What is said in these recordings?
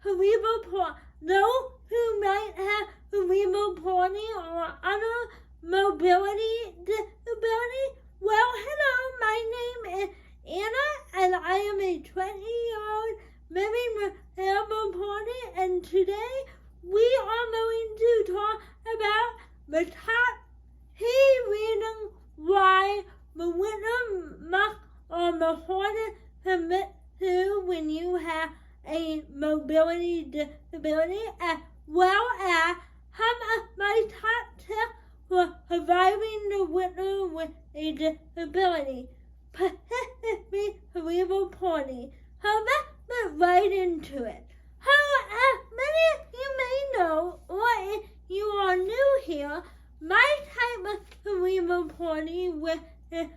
cerebral palsy. Those who might have cerebral palsy or other mobility disability. Well, hello, my name is Anna, and I am a 20-year-old living with cerebral palsy, and today we are going to talk about the top key reason why the winter must or the hardest to admit to when you have a mobility disability, as well as some of my top tips for surviving the winter with a disability, specifically cerebral palsy. So let's get right into it. So as many of you may know, or if you are new here, my type of cerebral palsy, which is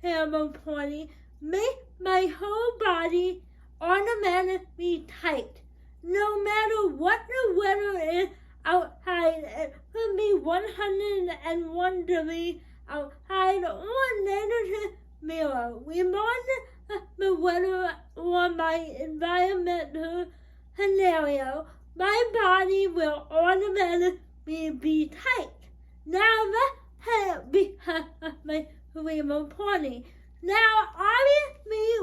cerebral palsy, makes my whole body automatically tight. No matter what the weather is outside, it could be 101 degrees outside or negative 0. Regardless of the weather or my environmental scenario, my body will automatically be tight. Now let's have because of my cerebral palsy. Now obviously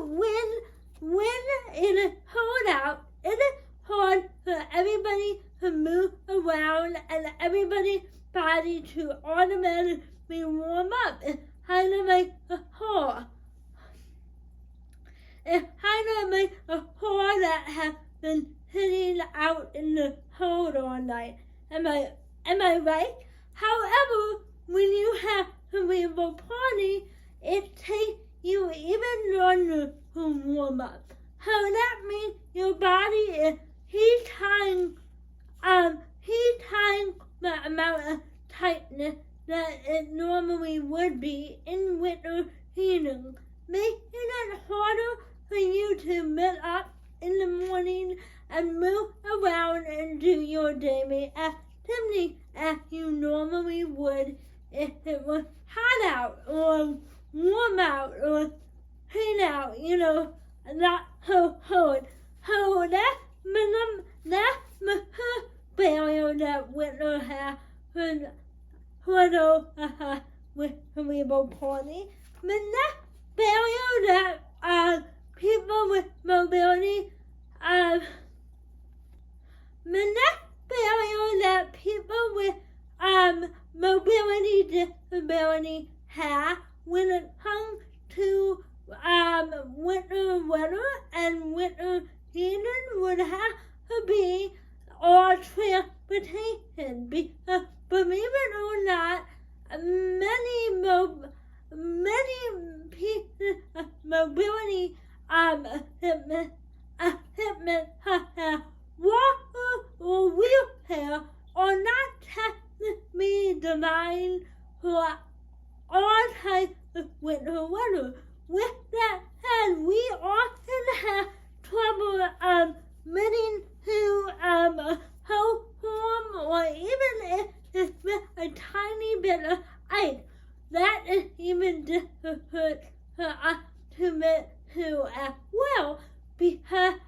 when it is cold out, it is hard for everybody to move around and everybody's body to automatically warm up. It's kind of like a car. It's kind of like a car that has been sitting out in the cold all night. Am I right? However, when you have cerebral palsy, it takes you even longer to warm up. So that means your body is heating the amount of tightness that it normally would be in winter heating, making it harder for you to get up in the morning and move around and do your daily activity as you normally would if it was hot out or warm out or heat out, not so cold. So that's the barrier that winter has for those with cerebral palsy. The next barrier that people with mobility mobility disability have when it comes to winter weather and winter heating would have to be all transportation, because believe it or not, many pieces of mobility equipment such as walker or wheelchair are not technically designed for all types of winter weather. With that said, we often have trouble getting to a cold form, or even if it's with a tiny bit of ice. That is even difficult for us to get to as well, because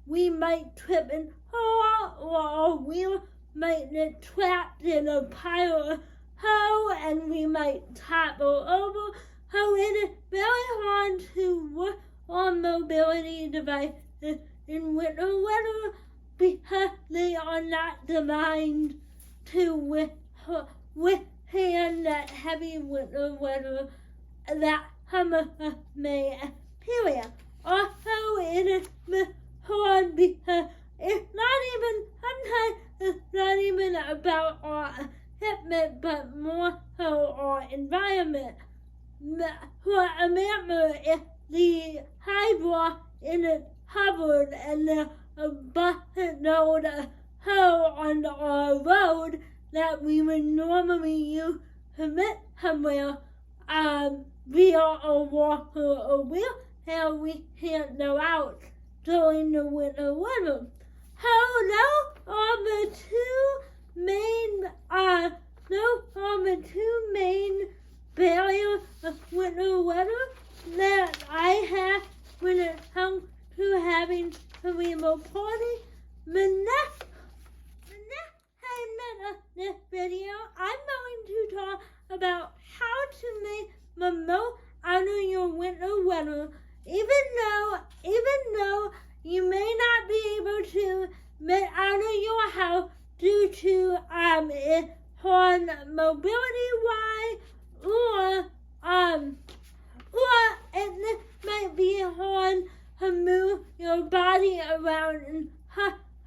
we might trip and fall, or our wheel might get trapped in a pile of snow and we might topple over. So it is very hard to work on mobility devices in winter weather because they are not designed to withstand that heavy winter weather that some of us may experience. Also, it is hard because sometimes it's not even about our equipment, but more so our environment. For example, if the sidewalk isn't covered and there's a busted load of snow on our road that we would normally use to get somewhere, via a walker or wheelchair, we can't go out during the winter weather. So those are the two main barriers of winter weather that I have when it comes to having cerebral palsy. The next time in this video, I'm going to talk about how to make the most out of your winter weather. Even though you may not be able to get out of your house due to it on mobility wise or it might be hard to move your body around in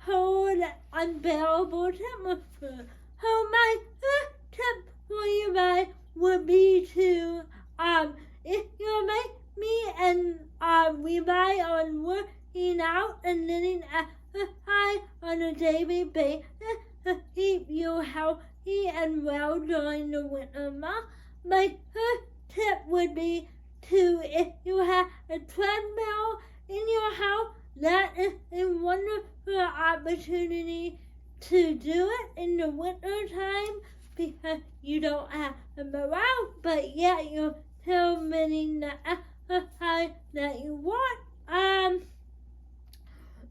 cold, unbearable temperature. So my first tip for you guys would be to if you like me and rely on working out and getting exercise on a daily basis to keep you healthy and well during the winter months. My first tip would be to, if you have a treadmill in your house, that is a wonderful opportunity to do it in the winter time because you don't have to go out, but yet you're still getting the exercise that you want.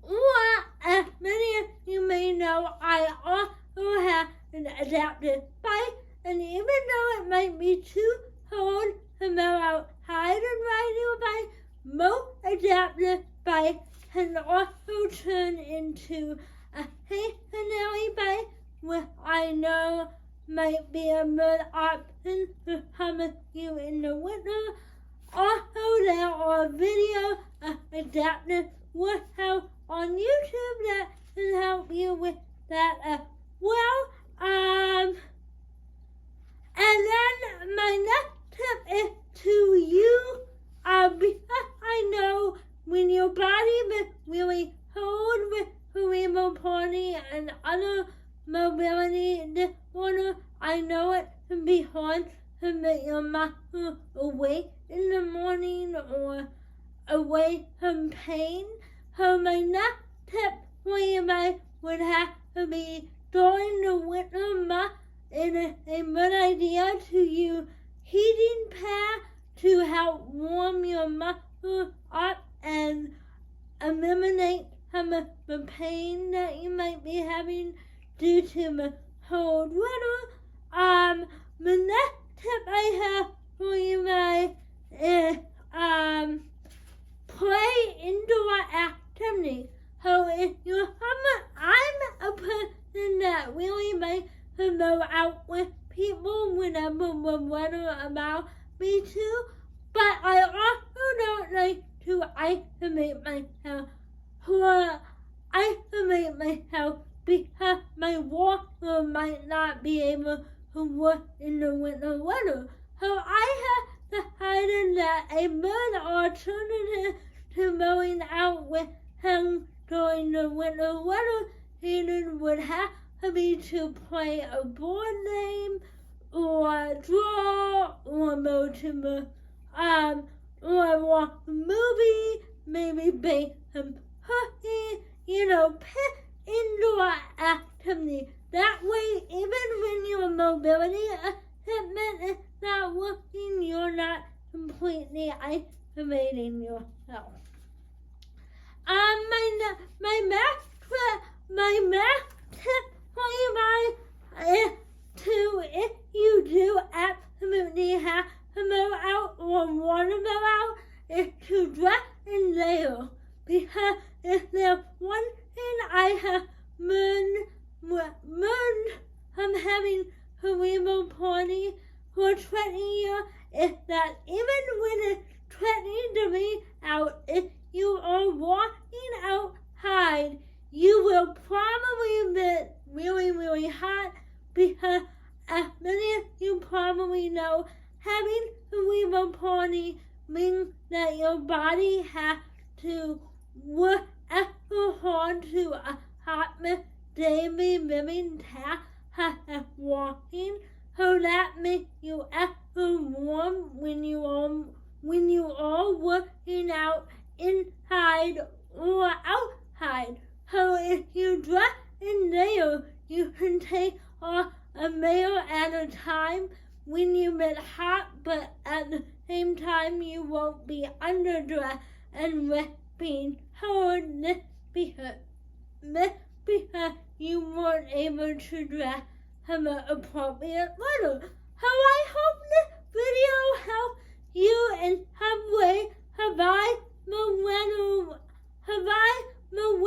Or as many of you may know, I also have an adaptive bike, and even though it might be too cold to go outside and ride your bike, most adaptive bikes can also turn into a stationary bike, which I know might be a good option to come with you in the winter. Also, there are videos of adaptive workouts on YouTube that can help you with that as well. And then my next tip is to you, because I know when your body is really cold with cerebral palsy and other mobility disorder, I know it can be hard to make your muscles awake in the morning or away from pain. So my next tip for you guys would have to be during the winter months, it is a good idea to use heating pads to help warm your muscles up and eliminate some of the pain that you might be having due to the cold weather. The next tip I have for you guys is play indoor activity. So if you're I'm a person that really likes to go out with people whenever the weather allows me to, but I also don't like to isolate myself because my walker might not be able to work in the winter weather. So I have decided that a good alternative to going out with him during the winter weather season would have to be to play a board game or draw or go to the or watch a movie, maybe bake some cookies, pick indoor activity. That way, even when your mobility equipment is not working, you're not completely isolating yourself. My math tip for you guys is to, if you do absolutely have to go out or want to go out, is to dress in layers. Because if there's one thing I have learned from having cerebral palsy for 20 years, is that even when it's 20 degrees out, if you are walking outside, you will probably get really, really hot because, as many of you probably know, having cerebral palsy means that your body has to work extra hard to accomplish daily living tasks such as walking, so that makes you extra warm when you are working out inside or outside. So if you dress in layers, you can take off a layer at a time when you get hot, but at the same time you won't be underdressed and risk being hard because you weren't able to draft an appropriate letter. So I hope this video helped you in some way. Provide the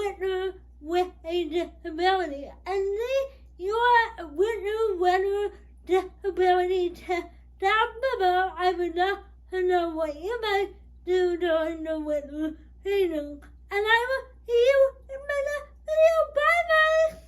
winner with a disability, and leave your winner disability test down below. I would love to know what you might do during the winter reading, and I will see you in my next video. Bye bye.